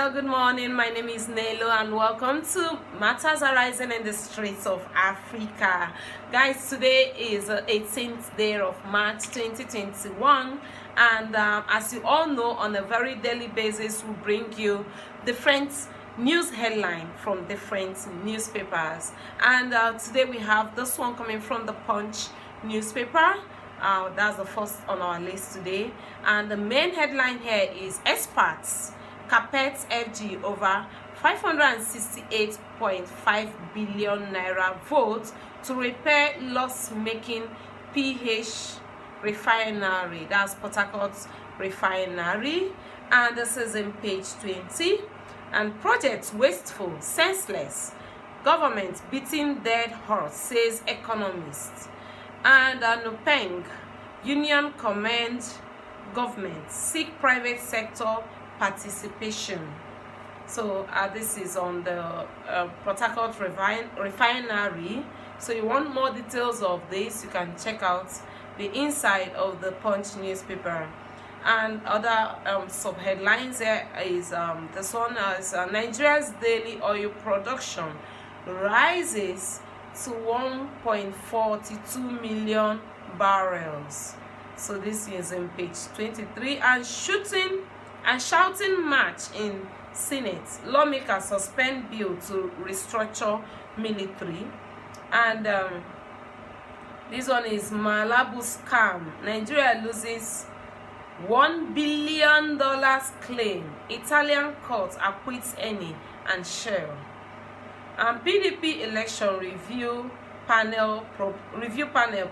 Hello, good morning. My name is Nelo and welcome to Matters Arising in the Streets of Africa. Guys, today is the 18th day of March 2021, and as you all know, on a very daily basis, we bring you different news headline from different newspapers. And today we have this one coming from the Punch newspaper. That's the first on our list today, and the main headline here is experts carpets FG over 568.5 billion naira vote to repair loss-making PH refinery. That's Port Harcourt refinery, and this is in page 20. And project wasteful, senseless, government beating dead horse, says economist. And Nupeng union commends government seek private sector participation. So this is on the Port Harcourt refinery. So you want more details of this, you can check out the inside of the Punch newspaper. And other sub-headlines there is this one is Nigeria's daily oil production rises to 1.42 million barrels. So this is in page 23. And shouting match in Senate. Lawmakers suspend bill to restructure military. And this one is Malabu scam. Nigeria loses $1 billion claim. Italian court acquits Eni and Shell. And PDP election review panel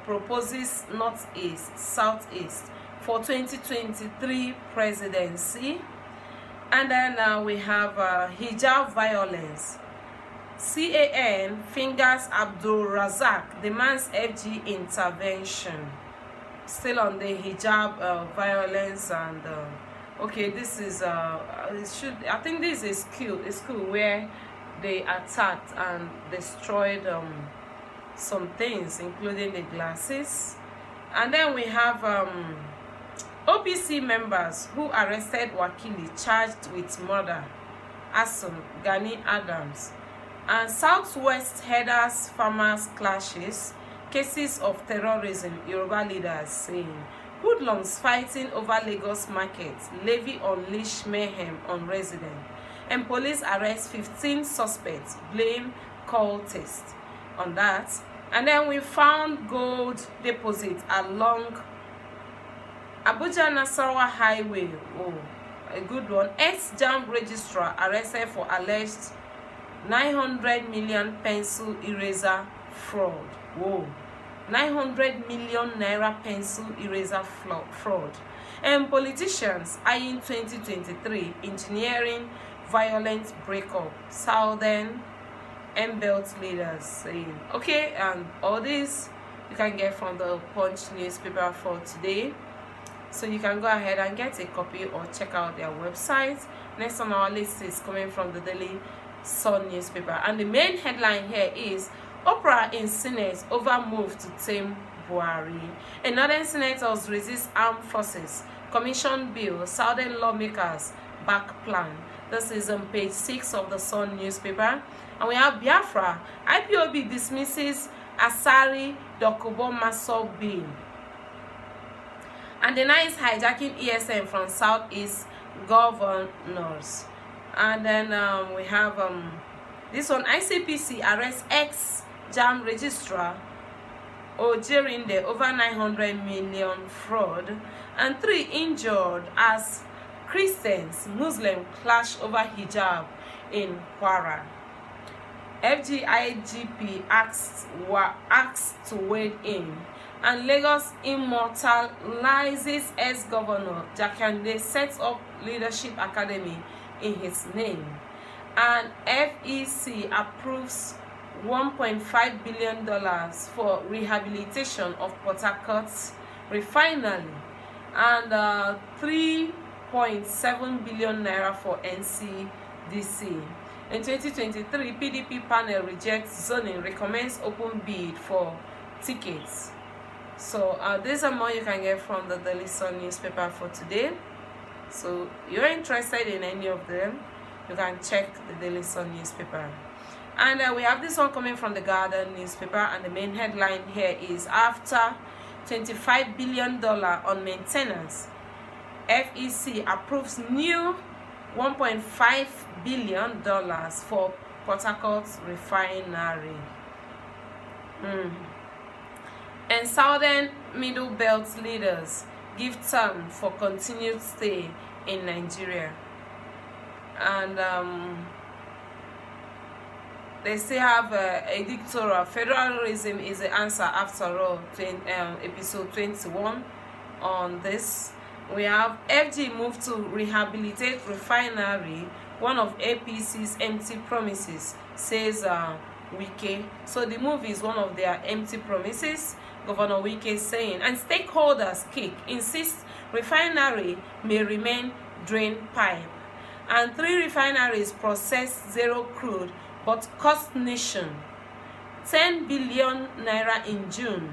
proposes Northeast, Southeast for 2023 presidency. And then we have hijab violence. CAN fingers Abdul Razak, demands FG intervention. Still on the hijab violence. And okay, this is I think this is a school where they attacked and destroyed some things, including the glasses. And then we have OPC members who arrested Wakili charged with murder, Asun Gani Adams. And Southwest headers farmers clashes, cases of terrorism, Yoruba leaders saying. Hoodlums fighting over Lagos market, levy unleash mayhem on residents. And police arrest 15 suspects, blame cultists on that. And then we found gold deposit along Abuja-Nasarawa highway. Oh, a good one. Ex-JAMB registrar arrested for alleged 900 million pencil eraser fraud. Whoa, 900 million naira pencil eraser fraud. And politicians eyeing 2023 engineering violent breakup. Southern M-Belt leaders saying. Okay, and all this you can get from the Punch newspaper for today. So you can go ahead and get a copy or check out their website. Next on our list is coming from the Daily Sun newspaper. And the main headline here is Oprah in Senate over move to tame Buhari. And northern senators resist armed forces. Commission bill, Southern lawmakers back plan. This is on page 6 of the Sun newspaper. And we have Biafra. IPOB dismisses Asari Dokubo Maso bill. And denies hijacking ESM from Southeast governors. And then we have this one. ICPC arrests ex-JAMB registrar Ojerinde over 900 million fraud. And 3 injured as Christians, Muslim clash over hijab in Kwara. FGIGP asks to wade in. And Lagos immortalizes ex-governor Jakande, sets up leadership academy in his name. And FEC approves $1.5 billion for rehabilitation of Port Harcourt refinery. And 3.7 billion naira for NCDC. In 2023, PDP panel rejects zoning, recommends open bid for tickets. So these are more you can get from the Daily Sun newspaper for today. So you're interested in any of them, You can check the Daily Sun newspaper. And we have this one coming from the Guardian newspaper, and the main headline here is, after $25 billion on maintenance, FEC approves new $1.5 billion for Port Harcourt refinery. And Southern Middle Belt leaders give term for continued stay in Nigeria. And they still have a editorial. Federalism is the answer after all, episode 21 on this. We have FG move to rehabilitate refinery, one of APC's empty promises, says Wike. So the move is one of their empty promises, Governor Wike saying. And stakeholders kick, insist refinery may remain drain pipe. And 3 refineries process zero crude but cost nation 10 billion naira in June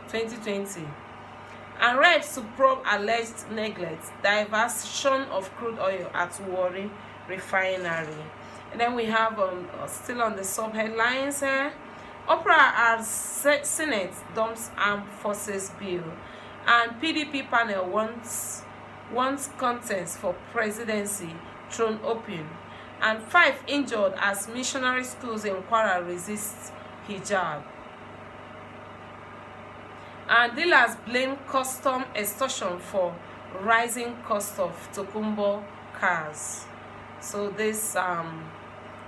2020. And reps to probe alleged neglect, diversion of crude oil at Warri refinery. And then we have still on the sub headlines here, Opera as Senate dumps armed forces bill, and PDP panel wants contest for presidency thrown open, and 5 injured as missionary schools in Kwara resist hijab. And dealers blame custom extortion for rising cost of Tokumbo cars. So this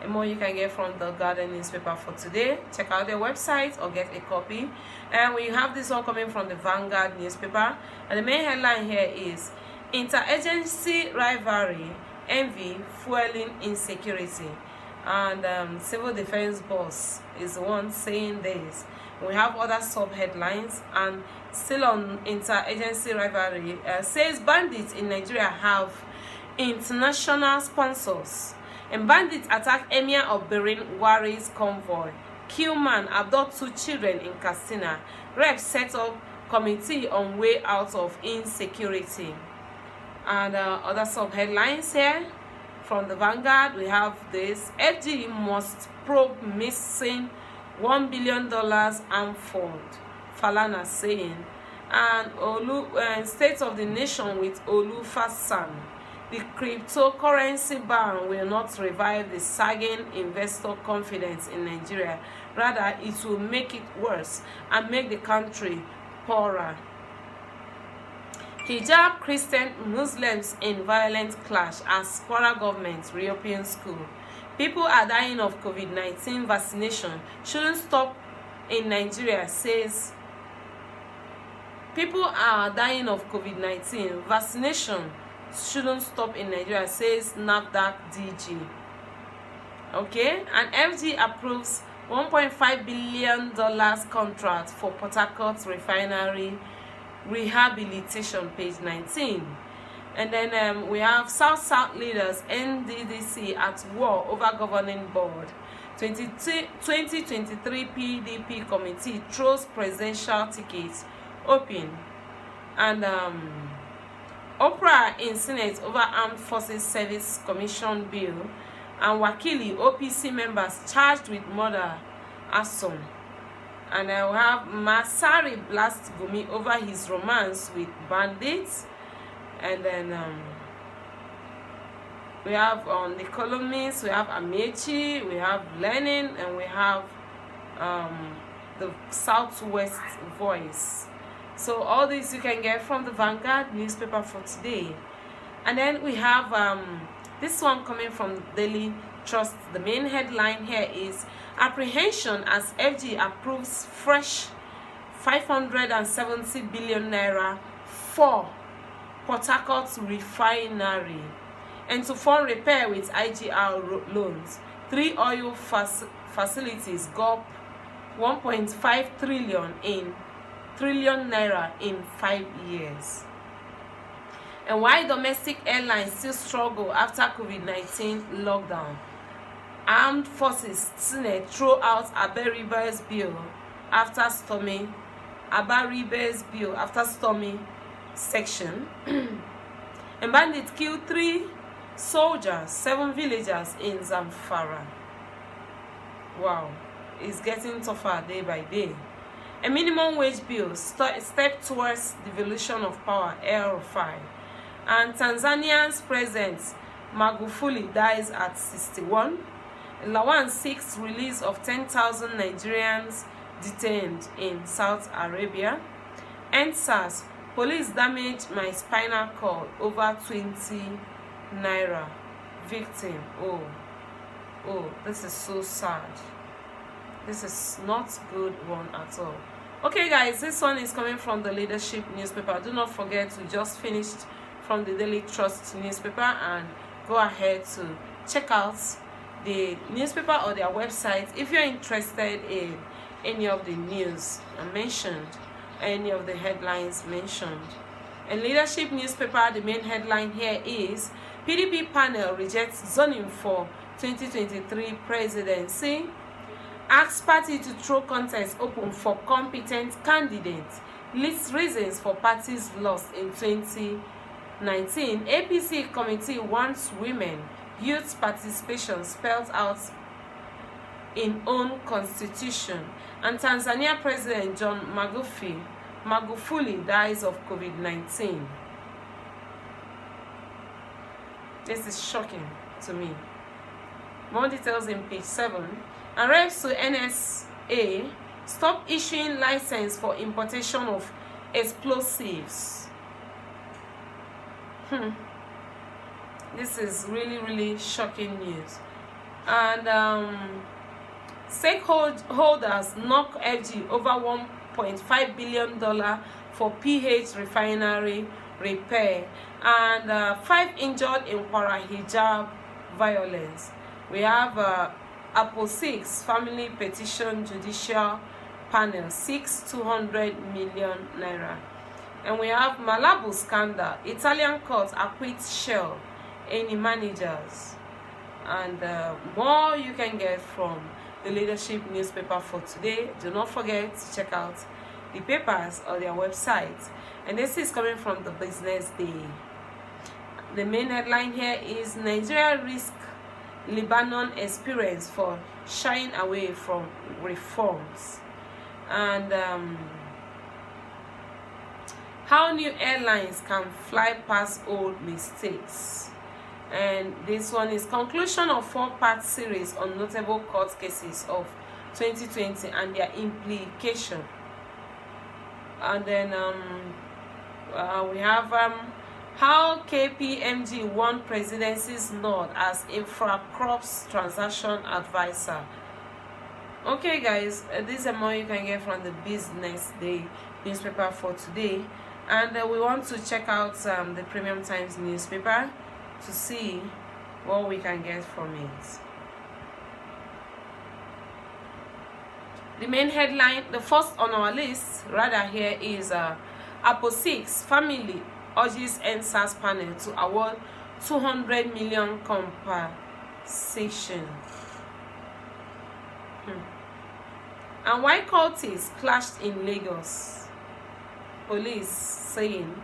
more you can get from the Guardian newspaper for today. Check out their website or get a copy. And we have this one coming from the Vanguard newspaper, and the main headline here is, interagency rivalry, envy fueling insecurity. And civil defense boss is the one saying this. We have other sub headlines, and still on interagency rivalry, says bandits in Nigeria have international sponsors. And bandits attack Emir of Benin Warri's convoy, kill man, abduct 2 children in Katsina. Reps set up committee on way out of insecurity. And other sub headlines here from the Vanguard, we have this: FG must probe missing $1 billion armed fund, Falana saying. And State of the Nation with Olufasan. The cryptocurrency ban will not revive the sagging investor confidence in Nigeria. Rather, it will make it worse and make the country poorer. Hijab Christian Muslims in violent clash as Kwara government reopens school. People are dying of COVID-19 vaccination. Shouldn't stop in Nigeria, says. People are dying of COVID-19 vaccination. Shouldn't stop in Nigeria, says NAFDAC DG. Okay, and FG approves $1.5 billion contract for Port Harcourt refinery rehabilitation, page 19. And then we have South leaders NDDC at war over governing board. 2023 PDP committee throws presidential tickets open. And Oprah in Senate over Armed Forces Service Commission bill, and Wakili OPC members charged with murder arson. And I will have Masari blast Gumi over his romance with bandits. And then we have on the columnists, we have Amechi, we have Lenin, and we have the Southwest Voice. So all this you can get from the Vanguard newspaper for today. And then we have this one coming from Daily Trust. The main headline here is, apprehension as FG approves fresh 570 billion naira for Port Harcourt refinery, and to fund repair with IGR loans. 3 oil facilities gulp 1.5 trillion naira in 5 years. And why domestic airlines still struggle after COVID-19 lockdown. Armed Forces Senate throw out Abaribe's bill after storming section. And bandits kill 3 soldiers, 7 villagers in Zamfara. Wow, it's getting tougher day by day. A minimum wage bill, step towards devolution of power, El-Rufai. And Tanzania's president Magufuli dies at 61. Lawan seeks release of 10,000 Nigerians detained in Saudi Arabia. NSAS, police damage my spinal cord, over 20 naira. Victim, oh, this is so sad. This is not good one at all. Okay guys, this one is coming from the Leadership newspaper. Do not forget, we just finished from the Daily Trust newspaper, and go ahead to check out the newspaper or their website if you're interested in any of the news mentioned, any of the headlines mentioned. In Leadership newspaper, the main headline here is PDP panel rejects zoning for 2023 presidency. Asks party to throw contest open for competent candidates. Lists reasons for parties lost in 2019. APC committee wants women, youth participation spelled out in own constitution. And Tanzania President John Magufuli dies of COVID-19. This is shocking to me. More details in page 7. And reps to NSA stop issuing license for importation of explosives. This is really shocking news. And stakeholders knock FG over $1.5 billion for PH refinery repair. And 5 injured in Kwara hijab violence. We have Apple 6 family petition judicial panel seeks 200 million naira. And we have Malabo scandal, Italian court acquits Shell, any managers. And more you can get from the Leadership newspaper for today. Do not forget to check out the papers or their website. And this is coming from the Business Day. The main headline here is Nigeria risk Lebanon experience for shying away from reforms. And how new airlines can fly past old mistakes. And this one is conclusion of 4-part series on notable court cases of 2020 and their implication. And then we have how KPMG won presidency's nod as infra-crops transaction advisor. Okay guys, this is more you can get from the Business Day newspaper for today. And we want to check out the Premium Times newspaper to see what we can get from it. The main headline, the first on our list rather here, is Apple 6 family urges NSAS panel to award 200 million compensation. And why cultists clashed in Lagos, police saying.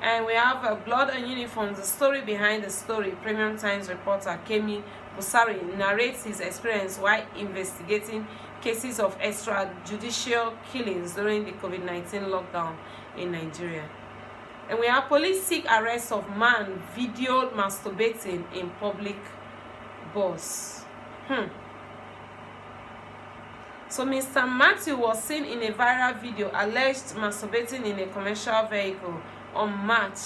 And we have blood and uniforms, the story behind the story. Premium Times reporter Kemi Busari narrates his experience while investigating cases of extrajudicial killings during the COVID-19 lockdown in Nigeria. And we have police seek arrest of man videoed masturbating in public bus. So Mr. Matthew was seen in a viral video alleged masturbating in a commercial vehicle on March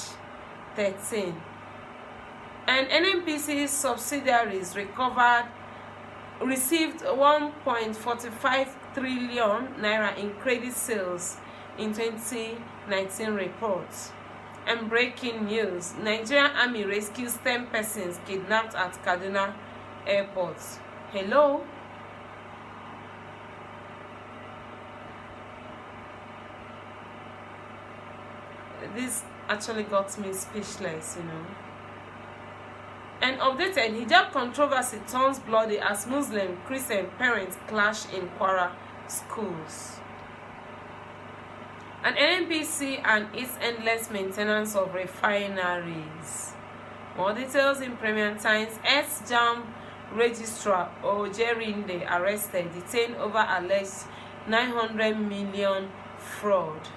13. And NNPC subsidiaries received 1.45 trillion naira in credit sales in 2019 reports. And breaking news, Nigerian Army rescues 10 persons kidnapped at Kaduna Airport. Hello? This actually got me speechless, you know. And updated, hijab controversy turns bloody as Muslim Christian parents clash in Kwara schools. And NNPC and its endless maintenance of refineries. More details in Premium Times. S-Jam Registrar Ojerinde arrested, detained over alleged 900 million fraud.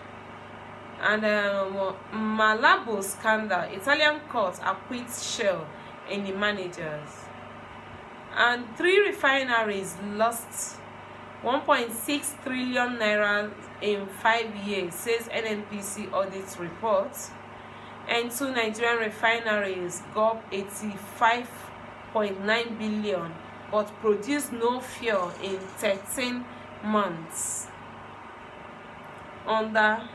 And Malabo scandal, Italian court acquits Shell and the managers. And 3 refineries lost 1.6 trillion naira in 5 years, says NNPC audit report. And 2 Nigerian refineries got 85.9 billion but produced no fuel in 13 months under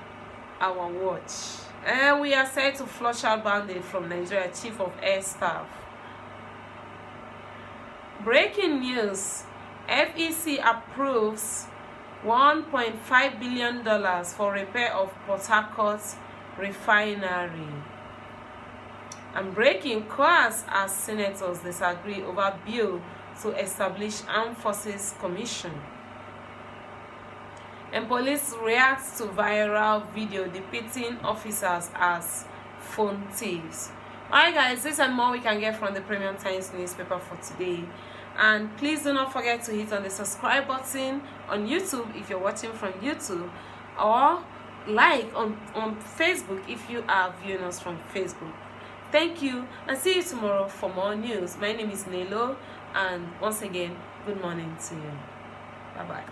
our watch. And we are set to flush out bandit from Nigeria, Chief of Air Staff. Breaking news: FEC approves $1.5 billion for repair of Port Harcourt refinery. And breaking: COAS as senators disagree over bill to establish Armed Forces Commission. And police reacts to viral video depicting officers as phone thieves. Alright guys, this and more we can get from the Premium Times newspaper for today. And please do not forget to hit on the subscribe button on YouTube if you're watching from YouTube, or like on Facebook if you are viewing us from Facebook. Thank you, and see you tomorrow for more news. My name is Nelo, and once again, good morning to you. Bye bye.